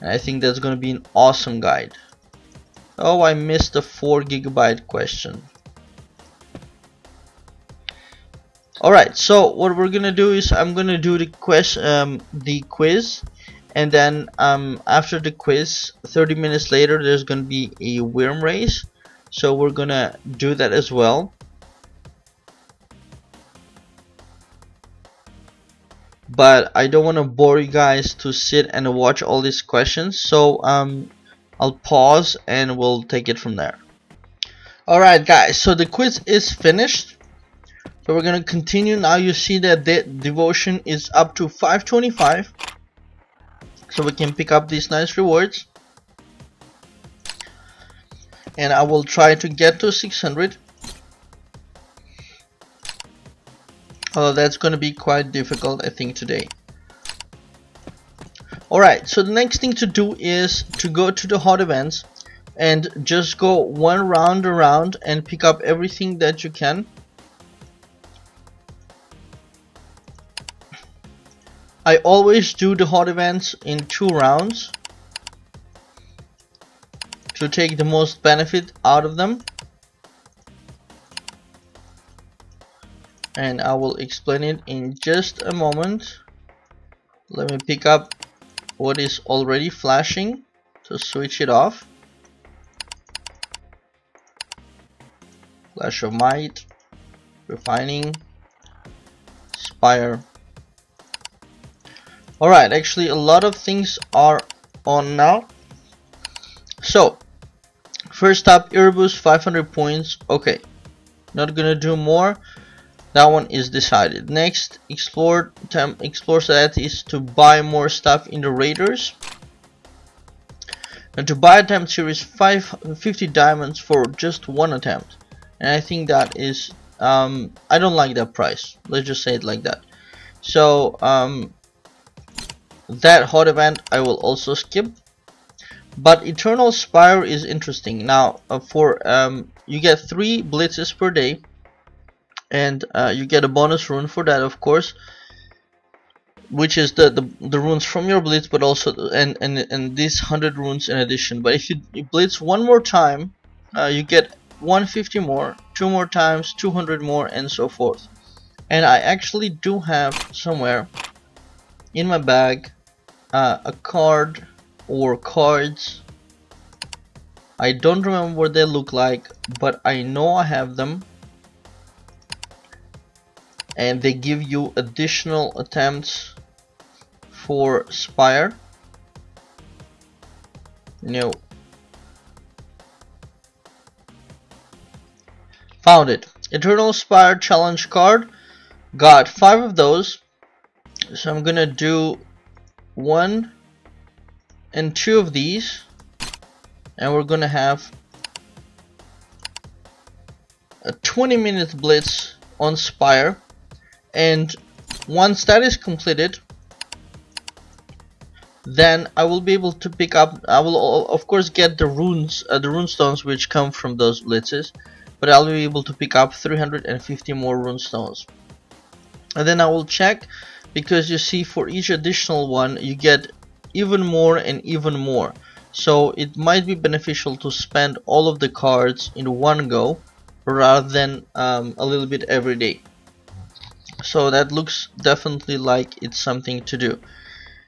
And I think that's going to be an awesome guide. Oh, I missed the 4 GB question. Alright, so what we're gonna do is I'm gonna do the quiz, and then after the quiz, 30 minutes later, there's gonna be a worm race. So we're gonna do that as well. But I don't want to bore you guys to sit and watch all these questions, so I'll pause and we'll take it from there. Alright guys, so the quiz is finished. So we're gonna continue. Now you see that the devotion is up to 525, so we can pick up these nice rewards, and I will try to get to 600, although that's gonna be quite difficult, I think, today. Alright, so the next thing to do is to go to the hot events and just go one round around and pick up everything that you can. I always do the hot events in 2 rounds to take the most benefit out of them, and I will explain it in just a moment. Let me pick up what is already flashing to switch it off. Flash of Might, Refining, Spire. Alright, actually a lot of things are on now. So first up, Erebus, 500 points. Okay, not gonna do more. That one is decided. Next, explore that is to buy more stuff in the raiders. And to buy attempt series 50 diamonds for just 1 attempt. And I think that is I don't like that price. Let's just say it like that. So that hot event I will also skip, but Eternal Spire is interesting. Now you get 3 blitzes per day, and you get a bonus rune for that, of course, which is the runes from your blitz, but also and these 100 runes in addition. But if you blitz 1 more time, you get 150 more, 2 more times 200 more, and so forth. And I actually do have somewhere in my bag a card or cards. I don't remember what they look like, but I know I have them, and they give you additional attempts for Spire. No, found it. Eternal Spire challenge card. Got 5 of those, so I'm gonna do 1 and 2 of these, and we're gonna have a 20-minute blitz on Spire. And once that is completed, then I will be able to pick up, I will of course get the runes, the rune stones which come from those blitzes, but I'll be able to pick up 350 more rune stones. And then I will check, because you see for each additional one you get even more and even more, so it might be beneficial to spend all of the cards in one go rather than a little bit every day. So that looks definitely like it's something to do.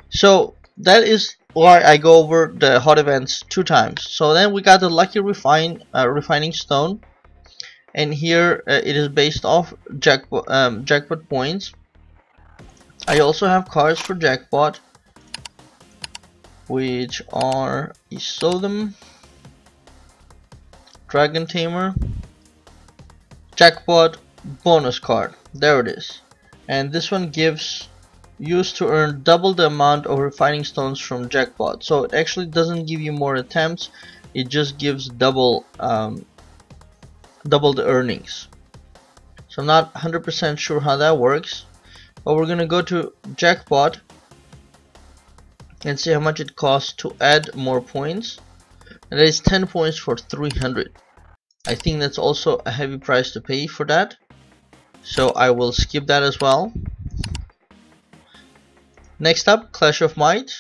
So that is why I go over the hot events 2 times. So then we got the lucky refining stone, and here it is based off jackpot points. I also have cards for jackpot, which are Isodom, Dragon Tamer, jackpot bonus card. There it is. And this one gives used to earn double the amount of refining stones from jackpot. So it actually doesn't give you more attempts, it just gives double the earnings. So I'm not 100% sure how that works, but we're gonna go to jackpot and see how much it costs to add more points, and that is 10 points for 300. I think that's also a heavy price to pay for that, so I will skip that as well. Next up, Clash of Might.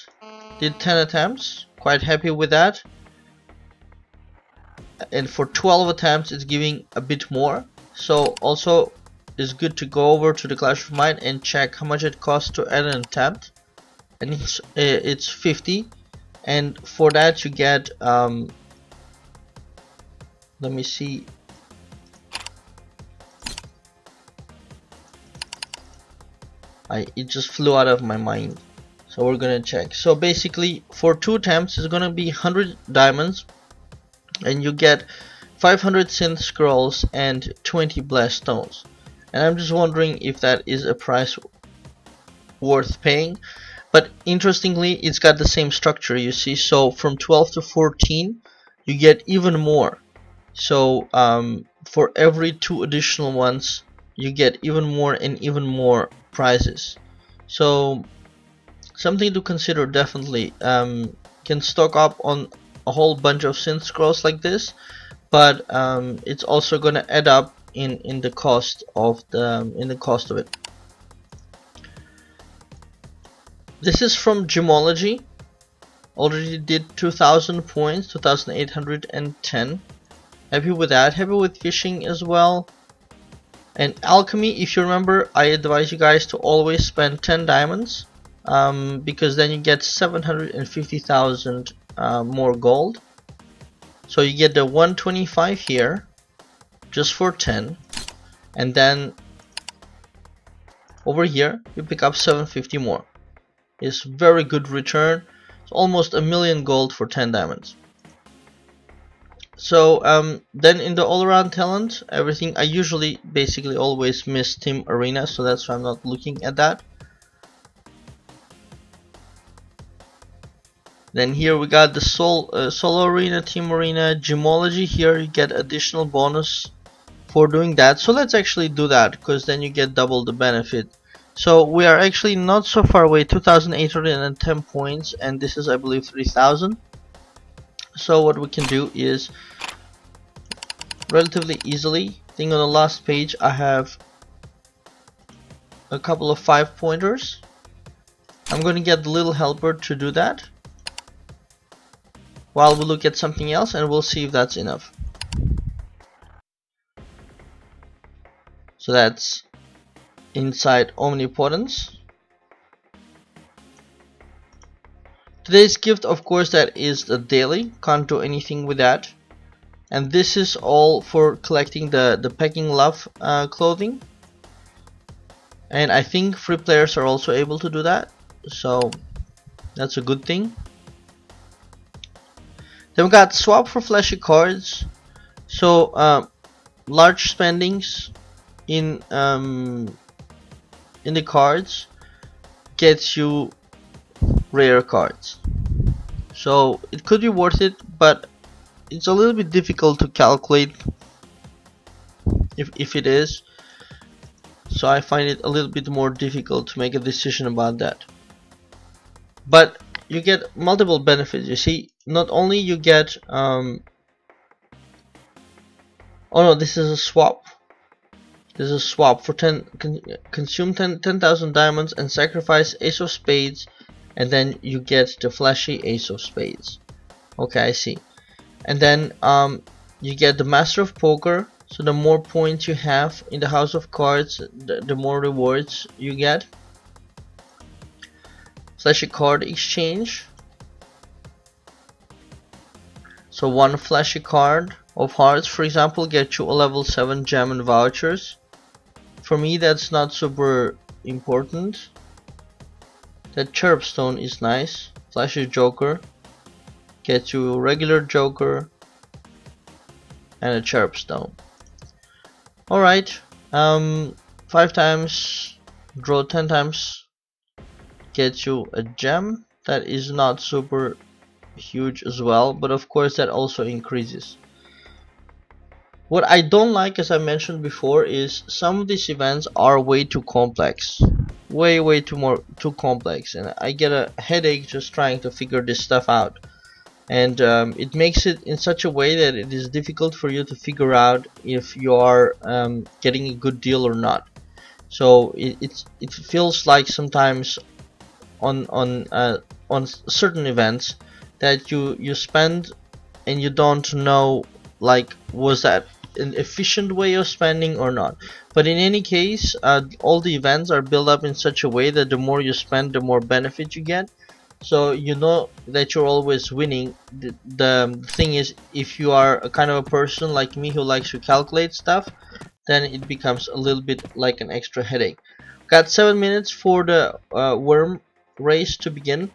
Did 10 attempts, quite happy with that. And for 12 attempts it's giving a bit more, so also it's good to go over to the Clash of Mind and check how much it costs to add an attempt, and it's 50, and for that you get let me see, it just flew out of my mind, so we're gonna check. So basically for 2 attempts it's gonna be 100 diamonds, and you get 500 synth scrolls and 20 blast stones. And I'm just wondering if that is a price worth paying. But interestingly, it's got the same structure, you see. So from 12 to 14 you get even more. So for every 2 additional ones you get even more and even more prizes. So something to consider, definitely. Can stock up on a whole bunch of synth scrolls like this, but it's also gonna add up in the cost of it. This is from Gemology. Already did 2000 points, 2810. Happy with that. Happy with fishing as well. And alchemy, if you remember, I advise you guys to always spend 10 diamonds, because then you get 750,000 more gold. So you get the 125 here just for 10, and then over here you pick up 750 more. It's very good return. It's almost a million gold for 10 diamonds. So then in the all-around talent, everything, I usually basically always miss Team Arena, so that's why I'm not looking at that. Then here we got the solo arena, team arena, gemology. Here you get additional bonus for doing that. So let's actually do that, because then you get double the benefit. So we are actually not so far away, 2810 points, and this is, I believe, 3000. So what we can do is relatively easily, I think on the last page I have a couple of 5-pointers. I'm going to get the little helper to do that while we look at something else, and we'll see if that's enough. So that's inside omnipotence. Today's gift, of course, that is the daily, can't do anything with that. And this is all for collecting the Pecking Love clothing, and I think free players are also able to do that, so that's a good thing. Then we got swap for flashy cards. So large spendings in the cards gets you rare cards. So it could be worth it, but it's a little bit difficult to calculate if it is. So I find it a little bit more difficult to make a decision about that. But you get multiple benefits, you see. Not only you get oh no, this is a swap. This is a swap for 10. Consume 10,000 diamonds and sacrifice Ace of Spades, and then you get the flashy Ace of Spades. Okay, I see. And then you get the Master of Poker. So the more points you have in the House of Cards, the more rewards you get. Flashy card exchange. So one flashy card of hearts, for example, gets you a level 7 gem and vouchers. For me, that's not super important. That cherub stone is nice. Flashy joker gets you a regular joker and a cherub stone. Alright, 5 times, draw 10 times, gets you a gem. That is not super huge as well, but of course that also increases. What I don't like, as I mentioned before, is some of these events are way too complex. Way too complex, and I get a headache just trying to figure this stuff out. And it makes it in such a way that it is difficult for you to figure out if you are getting a good deal or not. So it feels like sometimes on on certain events that you spend and you don't know, like, was that an efficient way of spending or not. But in any case, all the events are built up in such a way that the more you spend, the more benefit you get. So you know that you're always winning. The thing is, if you are a kind of a person like me who likes to calculate stuff, then it becomes a little bit like an extra headache. Got 7 minutes for the worm race to begin.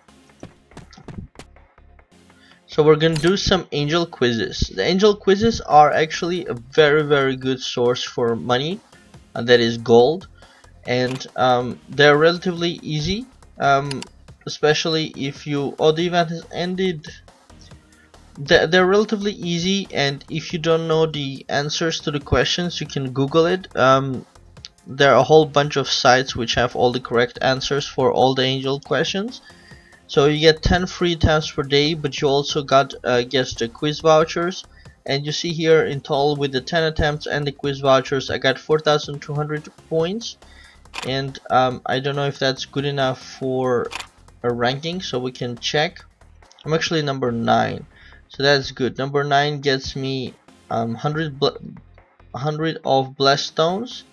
So we're gonna do some angel quizzes. The angel quizzes are actually a very good source for money, and that is gold, and they're relatively easy, especially if you the event has ended. They're relatively easy, and if you don't know the answers to the questions, you can Google it. There are a whole bunch of sites which have all the correct answers for all the angel questions. So you get 10 free attempts per day, but you also got the quiz vouchers. And you see here in total, with the 10 attempts and the quiz vouchers, I got 4,200 points. And I don't know if that's good enough for a ranking, so we can check. I'm actually number 9, so that's good. Number 9 gets me 100 of blessed stones.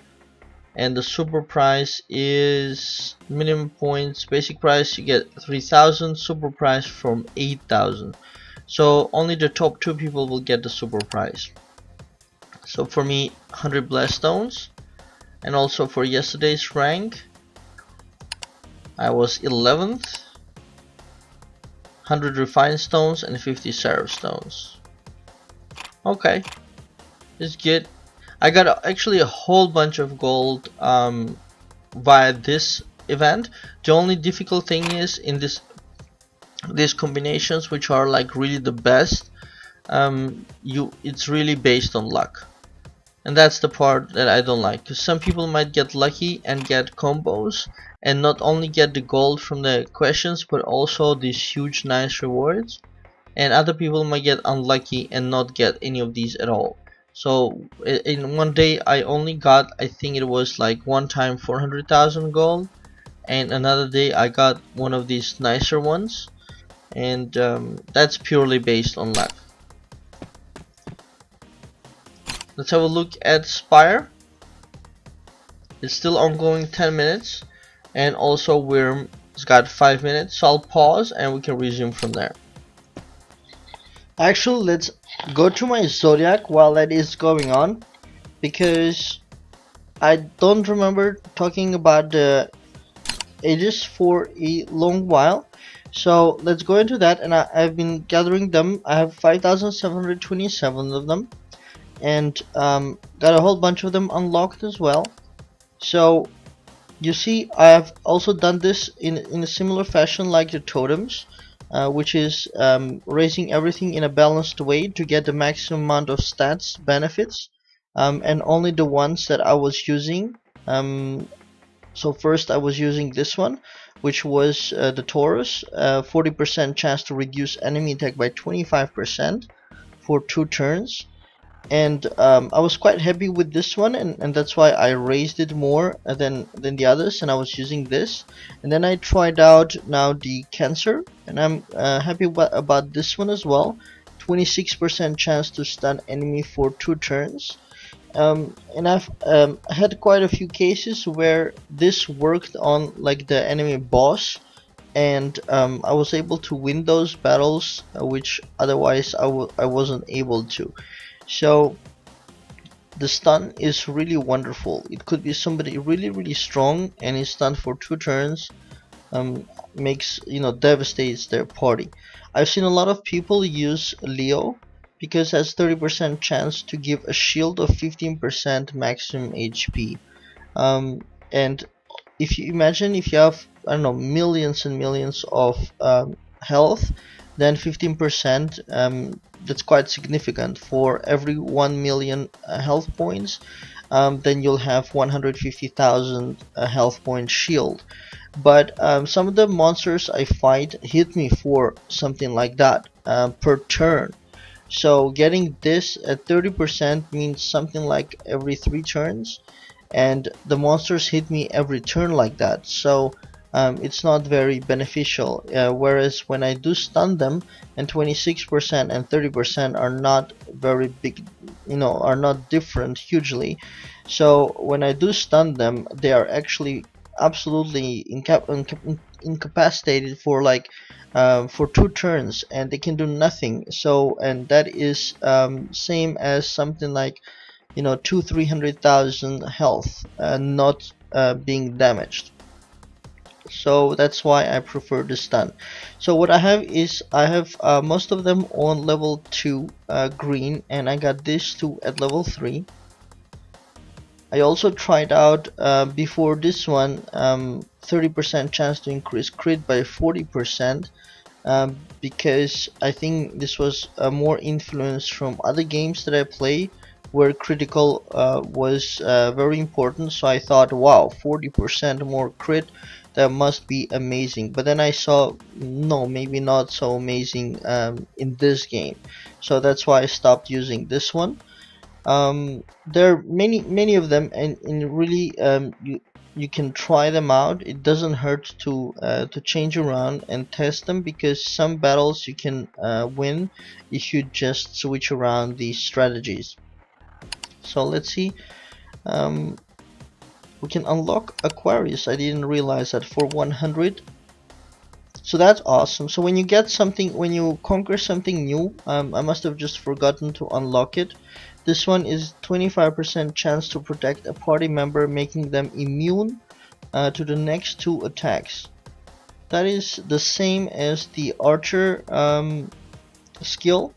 And the super prize is minimum points. Basic prize you get 3,000, super prize from 8,000. So only the top 2 people will get the super prize. So for me, 100 blessed stones, and also for yesterday's rank, I was 11th. 100 refined stones and 50 seraph stones. Okay, it's good. I got actually a whole bunch of gold via this event. The only difficult thing is in these combinations, which are like really the best, it's really based on luck, and that's the part that I don't like, because some people might get lucky and get combos and not only get the gold from the questions but also these huge nice rewards, and other people might get unlucky and not get any of these at all. So in one day I only got, I think it was like one time 400,000 gold, and another day I got one of these nicer ones, and that's purely based on luck. Let's have a look at Spire. It's still ongoing, 10 minutes, and also Worm's got 5 minutes, so I'll pause and we can resume from there. Actually, let's go to my Zodiac while that is going on, because I don't remember talking about the ages for a long while. So let's go into that, and I've been gathering them. I have 5,727 of them, and got a whole bunch of them unlocked as well. So you see, I have also done this in a similar fashion like the totems. Which is raising everything in a balanced way to get the maximum amount of stats benefits, and only the ones that I was using. So first I was using this one, which was the Taurus, 40% chance to reduce enemy attack by 25% for 2 turns. And I was quite happy with this one, and that's why I raised it more than the others, and I was using this. And then I tried out now the Cancer, and I'm happy about this one as well. 26% chance to stun enemy for 2 turns. And I've had quite a few cases where this worked on like the enemy boss, and I was able to win those battles, which otherwise I wasn't able to. So the stun is really wonderful. It could be somebody really strong, and his stun for 2 turns makes, devastates their party. I've seen a lot of people use LOA because it has 30% chance to give a shield of 15% maximum HP. And if you imagine, if you have, I don't know, millions and millions of health, then 15%, that's quite significant. For every 1 million health points, then you'll have 150,000 health point shield. But some of the monsters I fight hit me for something like that per turn. So getting this at 30% means something like every 3 turns, and the monsters hit me every turn like that. So it's not very beneficial, whereas when I do stun them, and 26% and 30% are not very big, are not different hugely. So when I do stun them, they are actually absolutely incapacitated for like for 2 turns, and they can do nothing. So, and that is same as something like 200-300,000 health, not being damaged. So that's why I prefer the stun. So what I have is I have most of them on level 2 green, and I got these two at level 3. I also tried out before this one 30% chance to increase crit by 40%, because I think this was more influence from other games that I play where critical was very important. So I thought, wow, 40% more crit, that must be amazing. But then I saw, no, maybe not so amazing in this game. So that's why I stopped using this one. There are many of them, and really you can try them out. It doesn't hurt to change around and test them, because some battles you can win if you just switch around these strategies. So let's see. We can unlock Aquarius. I didn't realize that, for 100. So that's awesome. So when you get something, when you conquer something new, I must have just forgotten to unlock it. This one is 25% chance to protect a party member, making them immune to the next 2 attacks. That is the same as the archer skill,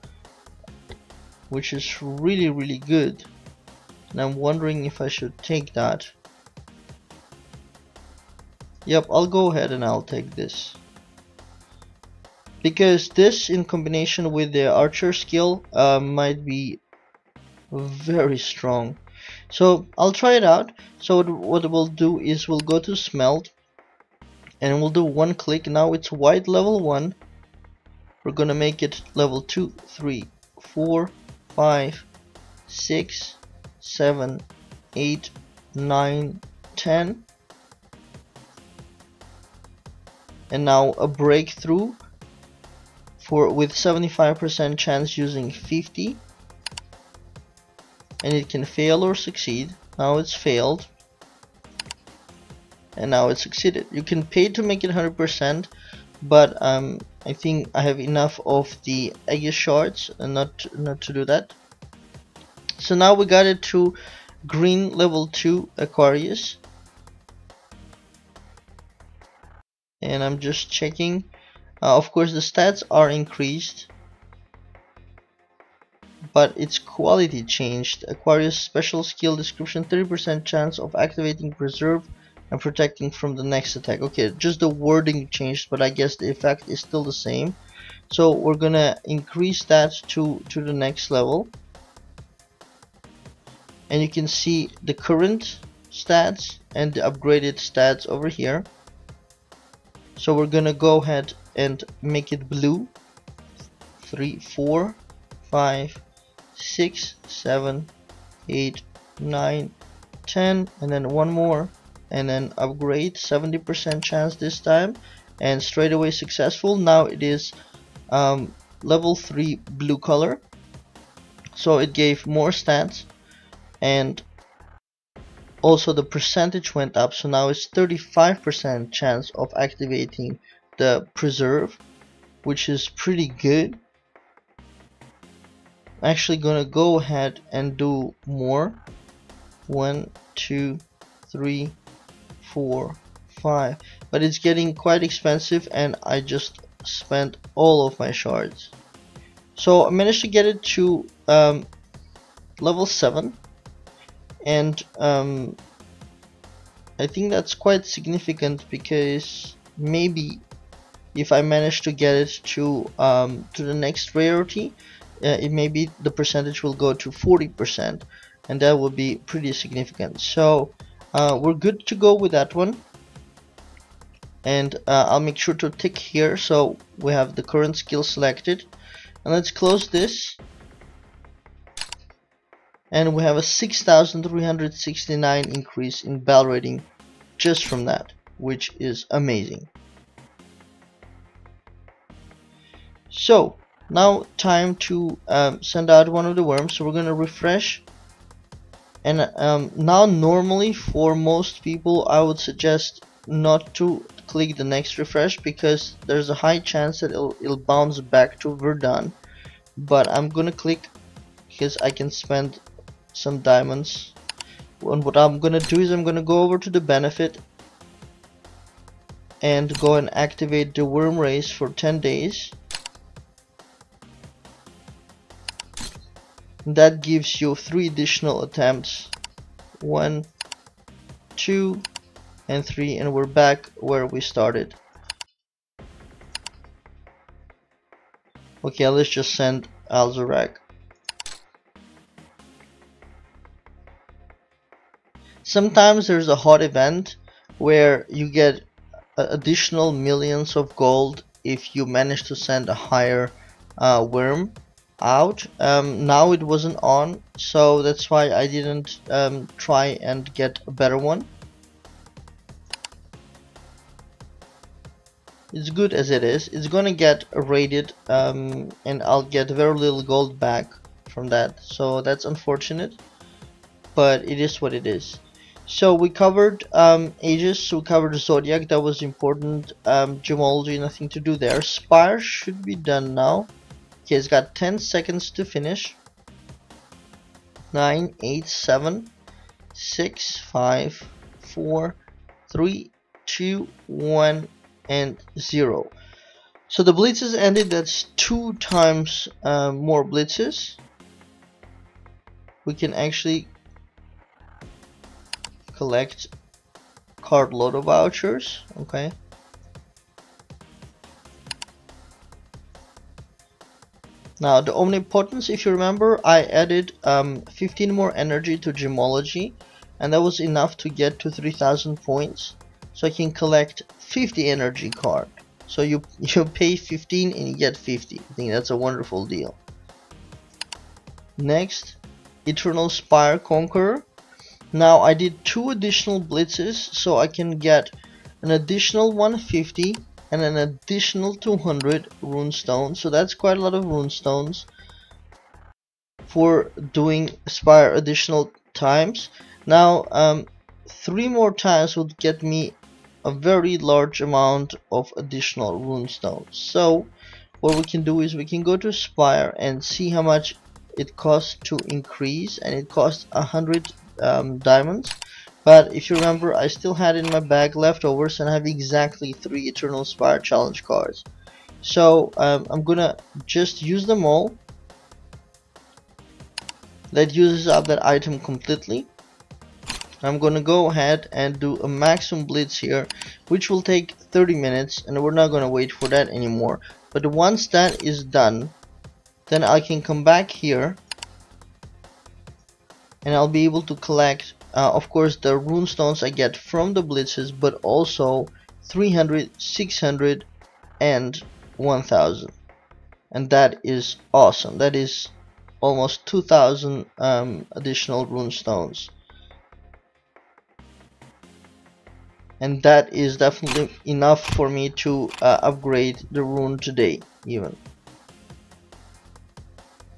which is really good. And I'm wondering if I should take that. Yep, I'll go ahead and I'll take this, because this in combination with the archer skill might be very strong. So I'll try it out. So what we'll do is we'll go to smelt, and we'll do 1 click. Now it's white level 1. We're gonna make it level 2, 3, 4, 5, 6, 7, 8, 9, 10. And now a breakthrough with 75% chance using 50, and it can fail or succeed. Now it's failed, and now it succeeded. You can pay to make it 100%, but I think I have enough of the Aegis shards and not to do that. So now we got it to green level 2 Aquarius, and I'm just checking. Of course the stats are increased, but its quality changed. Aquarius special skill description: 30% chance of activating preserve and protecting from the next attack. Okay, just the wording changed, but I guess the effect is still the same. So we're gonna increase that to the next level, and you can see the current stats and the upgraded stats over here. So we're gonna go ahead and make it blue. 3, 4, 5, 6, 7, 8, 9, 10, and then one more, and then upgrade. 70% chance this time, and straight away successful. Now it is level 3 blue color, so it gave more stats, and also the percentage went up. So now it's 35% chance of activating the preserve, which is pretty good. I'm actually gonna go ahead and do more. 1, 2, 3, 4, 5, but it's getting quite expensive, and I just spent all of my shards. So I managed to get it to level 7, and I think that's quite significant, because maybe if I manage to get it to the next rarity, it maybe the percentage will go to 40%, and that would be pretty significant. So we're good to go with that one, and I'll make sure to tick here so we have the current skill selected. And let's close this, and we have a 6,369 increase in battle rating just from that. which is amazing. So now time to send out one of the worms. So we're gonna refresh, and now normally for most people I would suggest not to click the next refresh, because there's a high chance that it'll bounce back to we're done. But I'm gonna click because I can spend some diamonds. And what I'm gonna do is I'm gonna go over to the benefit and go and activate the worm race for 10 days. That gives you 3 additional attempts, 1, 2, and 3, and we're back where we started. Okay, let's just send Zodiac. Sometimes there's a hot event where you get additional millions of gold if you manage to send a higher worm out. Now it wasn't on, so that's why I didn't try and get a better one. It's good as it is. It's gonna get raided, and I'll get very little gold back from that, so that's unfortunate, but it is what it is. So we covered Aegis, we covered Zodiac, that was important. Gemology, nothing to do there. Spire should be done now. Okay, it's got 10 seconds to finish. 9, 8, 7, 6, 5, 4, 3, 2, 1, and 0. So the blitzes ended. That's 2 times more blitzes. We can actually collect card LOA vouchers. Okay. Now the omnipotence, if you remember, I added 15 more energy to gemology, and that was enough to get to 3000 points. So I can collect 50 energy card. So you pay 15 and you get 50. I think that's a wonderful deal. Next, Eternal Spire Conqueror. Now I did 2 additional blitzes, so I can get an additional 150 and an additional 200 runestones. So that's quite a lot of runestones for doing Spire additional times. Now 3 more times would get me a very large amount of additional runestones. So what we can do is we can go to Spire and see how much it costs to increase, and it costs 100 diamonds. But if you remember, I still had in my bag leftovers, and I have exactly 3 Eternal Spire challenge cards. So I'm gonna just use them all. That uses up that item completely. I'm gonna go ahead and do a maximum blitz here, which will take 30 minutes, and we're not gonna wait for that anymore. But once that is done, then I can come back here and I'll be able to collect of course the runestones I get from the blitzes, but also 300, 600, and 1000, and that is awesome. That is almost 2000 additional runestones, and that is definitely enough for me to upgrade the rune today. Even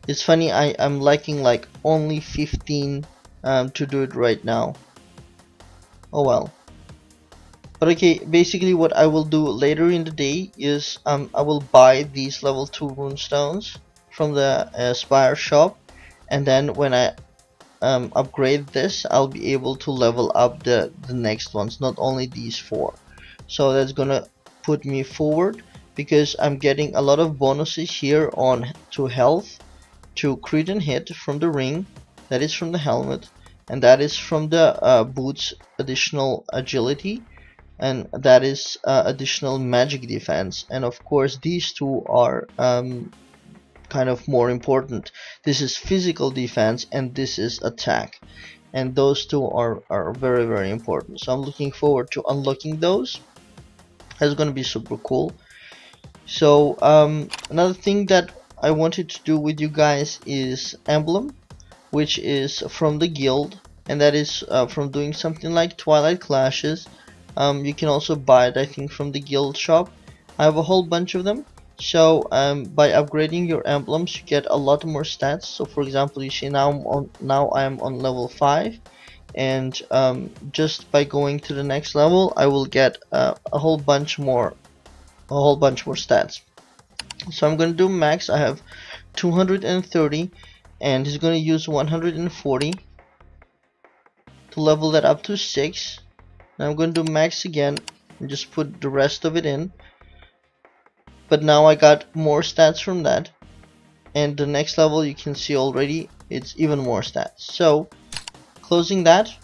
it's funny, I'm lacking like only 15 to do it right now. Oh well. But okay, basically what I will do later in the day is I will buy these level 2 runestones from the Spire shop, and then when I upgrade this, I'll be able to level up the next ones, not only these 4. So that's gonna put me forward, because I'm getting a lot of bonuses here on to health, to crit and hit from the ring, that is from the helmet, and that is from the boots additional agility, and that is additional magic defense. And of course these 2 are kind of more important. This is physical defense and this is attack, and those 2 are very, very important. So I'm looking forward to unlocking those. That's gonna be super cool. So another thing that I wanted to do with you guys is emblem, which is from the guild, and that is from doing something like Twilight Clashes. You can also buy it, I think, from the guild shop. I have a whole bunch of them. So by upgrading your emblems, you get a lot more stats. So for example, you see now I am on level 5, and just by going to the next level, I will get a whole bunch more stats. So I'm going to do max. I have 230, and he's going to use 140 to level that up to 6. Now I'm going to do max again and just put the rest of it in. But now I got more stats from that, and the next level you can see already it's even more stats. So closing that,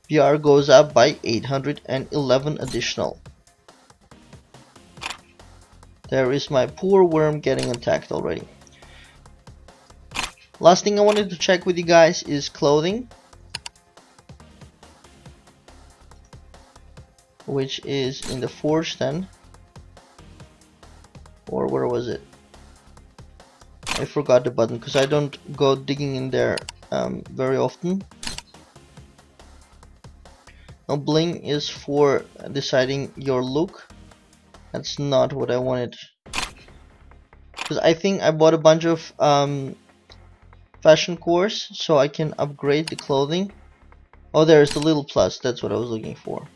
VR goes up by 811 additional. There is my poor worm getting attacked already. Last thing I wanted to check with you guys is clothing, which is in the forge then. Or where was it? I forgot the button because I don't go digging in there very often. Now bling is for deciding your look. That's not what I wanted, because I think I bought a bunch of fashion cores so I can upgrade the clothing. Oh, there's the little plus. That's what I was looking for.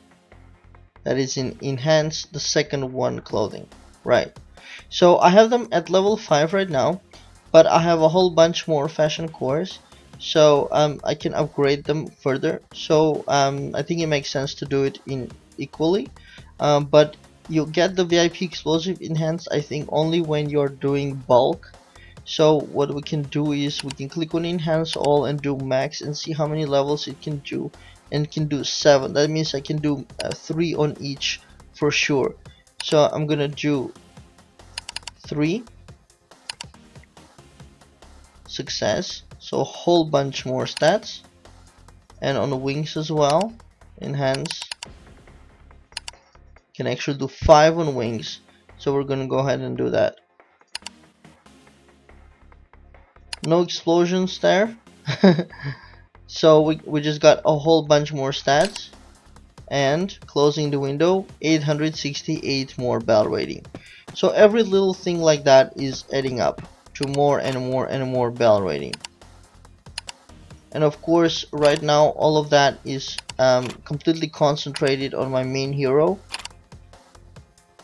That is in enhance the second one clothing, right? So I have them at level 5 right now, but I have a whole bunch more fashion cores, so I can upgrade them further. So I think it makes sense to do it in equally, but you get the VIP explosive enhanced, I think, only when you're doing bulk. So what we can do is we can click on enhance all and do max and see how many levels it can do, and can do 7. That means I can do 3 on each for sure. So I'm gonna do 3. Success. So a whole bunch more stats, and on the wings as well, enhance. Can actually do 5 on wings, so we're gonna go ahead and do that. No explosions there. So we just got a whole bunch more stats, and closing the window, 868 more bell rating. So every little thing like that is adding up to more and more and more bell rating. And of course right now all of that is completely concentrated on my main hero,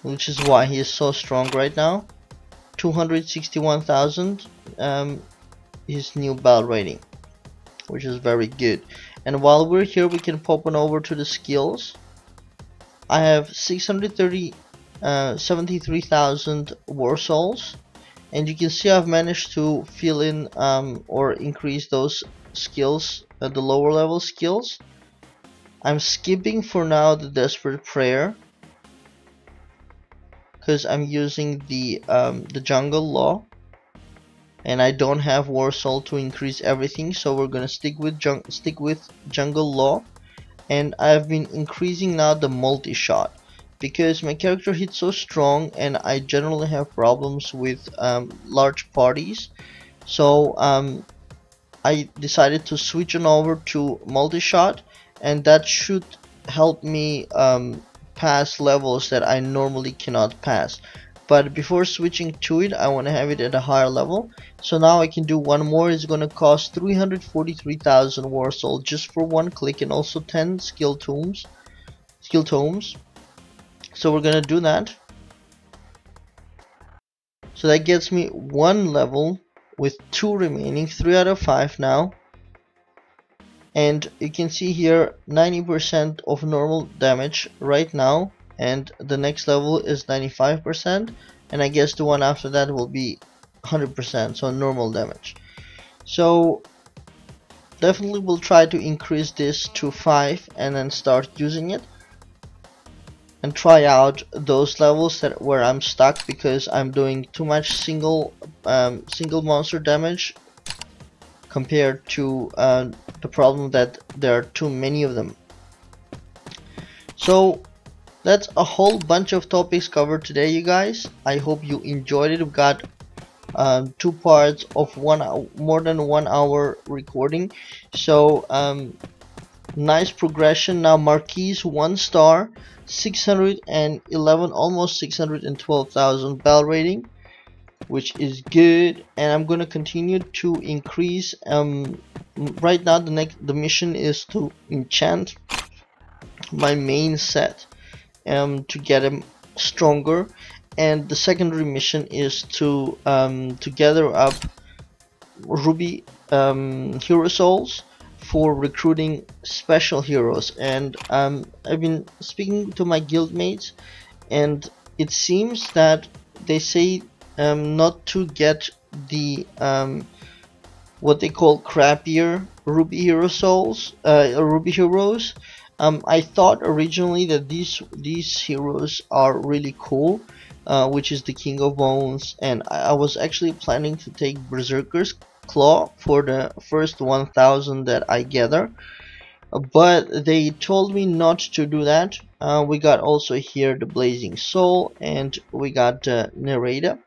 which is why he is so strong right now. 261,000 his new bell rating, which is very good. And while we're here, we can pop on over to the skills. I have 73,000 war souls, and you can see I've managed to fill in or increase those skills, the lower level skills. I'm skipping for now the desperate prayer because I'm using the jungle law, and I don't have war soul to increase everything, so we're gonna stick with jungle law. And I've been increasing now the multi-shot because my character hits so strong and I generally have problems with large parties. So I decided to switch on over to multi-shot, and that should help me pass levels that I normally cannot pass. But before switching to it, I want to have it at a higher level. So now I can do one more. It's going to cost 343,000 war soul just for one click, and also 10 skill tomes. So we're going to do that. So that gets me one level with 2 remaining, 3 out of 5 now. And you can see here 90% of normal damage right now, and the next level is 95%, and I guess the one after that will be 100%, so normal damage. So definitely we'll try to increase this to 5 and then start using it and try out those levels where I'm stuck, because I'm doing too much single monster damage compared to the problem that there are too many of them. So that's a whole bunch of topics covered today, you guys. I hope you enjoyed it. We've got 2 parts of more than 1 hour recording. So Nice progression. Now Marquis 1 star, 611, almost 612,000 bell rating, which is good. And I'm gonna continue to increase. Right now the mission is to enchant my main set to get him stronger, and the secondary mission is to gather up ruby hero souls for recruiting special heroes. And I've been speaking to my guildmates, and it seems that they say not to get the what they call crappier ruby hero souls, ruby heroes. I thought originally that these heroes are really cool, which is the King of Bones, and I was actually planning to take Berserker's Claw for the first 1000 that I gather, but they told me not to do that. We got also here the Blazing Soul, and we got Nereda.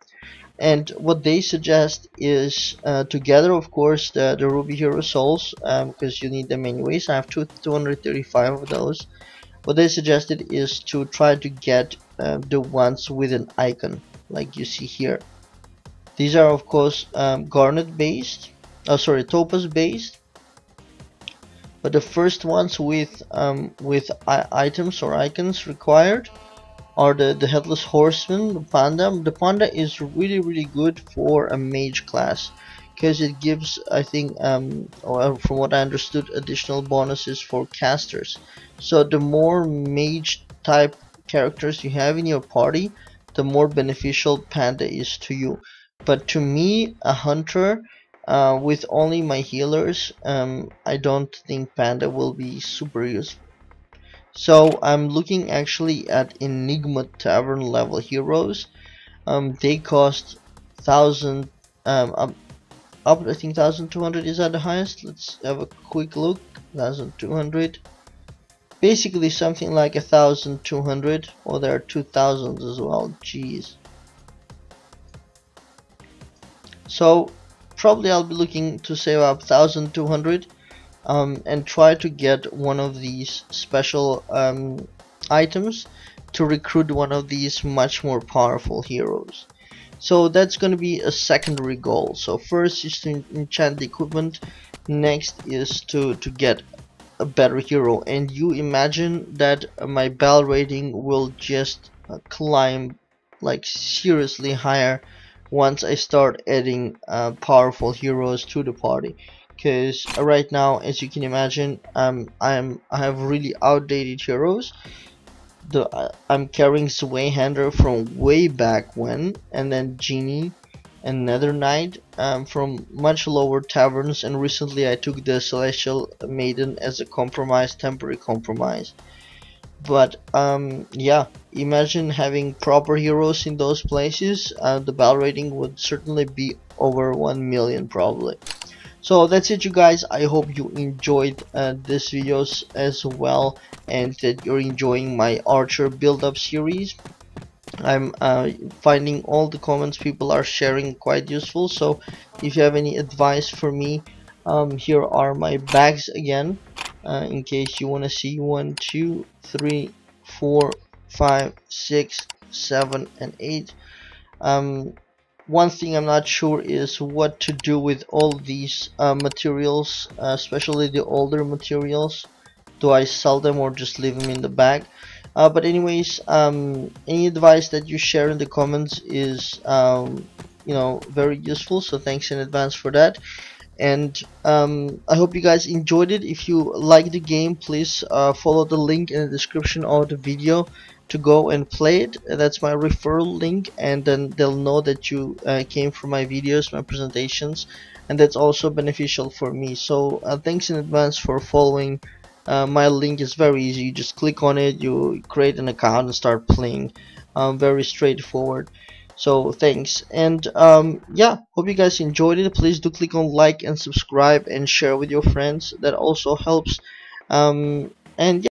And what they suggest is to gather, of course, the Ruby Hero Souls, because you need them anyways. I have 235 of those. What they suggested is to try to get the ones with an icon, like you see here. These are, of course, garnet based, topaz based. But the first ones with items or icons required are the Headless Horseman, the Panda. The Panda is really good for a mage class, because it gives, I think, or from what I understood, additional bonuses for casters. So the more mage type characters you have in your party, the more beneficial Panda is to you. But to me, a hunter with only my healers, I don't think Panda will be super useful. So I'm looking actually at Enigma Tavern level heroes. They cost 1000, up I think 1200 is at the highest. Let's have a quick look. 1200, basically something like 1200, or there are 2000s as well. Jeez. So probably I'll be looking to save up 1200 and try to get one of these special items to recruit one of these much more powerful heroes. So that's going to be a secondary goal. So first is to enchant the equipment, next is to get a better hero. And you imagine that my bell rating will just climb like seriously higher once I start adding powerful heroes to the party. Because right now, as you can imagine, I have really outdated heroes. I'm carrying Zweihander from way back when, and then Genie and Nether Knight from much lower taverns, and recently I took the Celestial Maiden as a temporary compromise. But yeah, imagine having proper heroes in those places. The bell rating would certainly be over 1 million probably. So that's it, you guys. I hope you enjoyed this videos as well, and that you're enjoying my Archer build-up series. I'm finding all the comments people are sharing quite useful. So if you have any advice for me, here are my bags again, in case you want to see 1, 2, 3, 4, 5, 6, 7, and 8. One thing I'm not sure is what to do with all these materials, especially the older materials. Do I sell them or just leave them in the bag? But anyways, any advice that you share in the comments is very useful, so thanks in advance for that. And I hope you guys enjoyed it. If you like the game, please follow the link in the description of the video to go and play it. That's my referral link, and then they'll know that you came from my videos, my presentations, and that's also beneficial for me. So thanks in advance for following. My link is very easy. You just click on it, you create an account and start playing. Very straightforward. So thanks, and yeah, hope you guys enjoyed it. Please do click on like and subscribe and share with your friends. That also helps. And yeah.